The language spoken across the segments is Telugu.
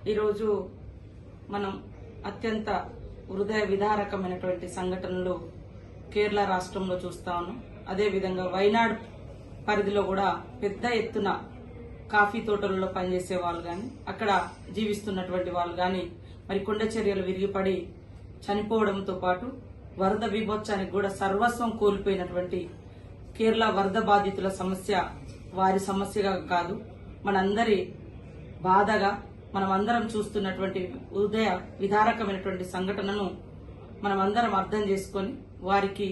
ఈరోజు మనం అత్యంత హృదయ విదారకమైనటువంటి సంఘటనలు కేరళ రాష్ట్రంలో చూస్తా ఉన్నాం. అదేవిధంగా వైనాడ్ పరిధిలో కూడా పెద్ద ఎత్తున కాఫీ తోటలలో పనిచేసే వాళ్ళు గాని, అక్కడ జీవిస్తున్నటువంటి వాళ్ళు గాని మరి కొండ చర్యలు విరిగిపడి చనిపోవడంతో పాటు వరద విమోచనానికి కూడా సర్వస్వం కోల్పోయినటువంటి కేరళ వరద బాధితుల సమస్య వారి సమస్యగా కాదు, మనందరి బాధగా మనమందరం చూస్తున్నటువంటి హృదయ విదారకమైనటువంటి సంఘటనను మనమందరం అర్థం చేసుకొని వారికి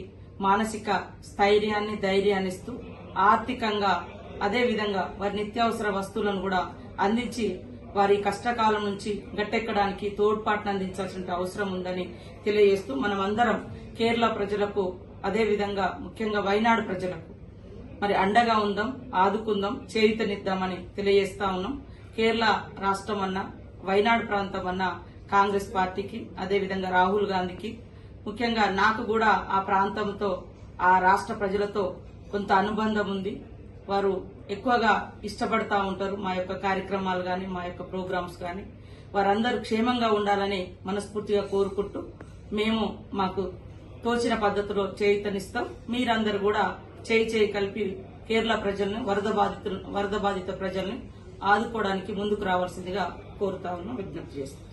మానసిక స్థైర్యాన్ని ధైర్యాన్ని ఇస్తూ ఆర్థికంగా అదేవిధంగా వారి నిత్యావసర వస్తువులను కూడా అందించి వారి కష్టకాలం నుంచి గట్టెక్కడానికి తోడ్పాటును అందించాల్సిన అవసరం ఉందని తెలియజేస్తూ మనమందరం కేరళ ప్రజలకు అదేవిధంగా ముఖ్యంగా వైనాడు ప్రజలకు మరి అండగా ఉందాం, ఆదుకుందాం, చేయూతనిద్దామని తెలియజేస్తా ఉన్నాం. కేరళ రాష్ట్రం అన్నా వైనాడు ప్రాంతం అన్నా కాంగ్రెస్ పార్టీకి అదేవిధంగా రాహుల్ గాంధీకి ముఖ్యంగా నాకు కూడా ఆ ప్రాంతంతో ఆ రాష్ట్ర ప్రజలతో కొంత అనుబంధం ఉంది. వారు ఎక్కువగా ఇష్టపడతా ఉంటారు మా యొక్క కార్యక్రమాలు గాని మా యొక్క ప్రోగ్రామ్స్ గాని. వారందరూ క్షేమంగా ఉండాలని మనస్ఫూర్తిగా కోరుకుంటూ మేము మాకు తోచిన పద్ధతిలో చేయూతనిస్తాం. మీరందరూ కూడా చేయి కలిపి కేరళ ప్రజలను వరద బాధిత ప్రజల్ని ఆదుకోవడానికి ముందుకు రావాల్సిందిగా కోరుతా ఉన్నాం, విజ్ఞప్తి చేస్తాం.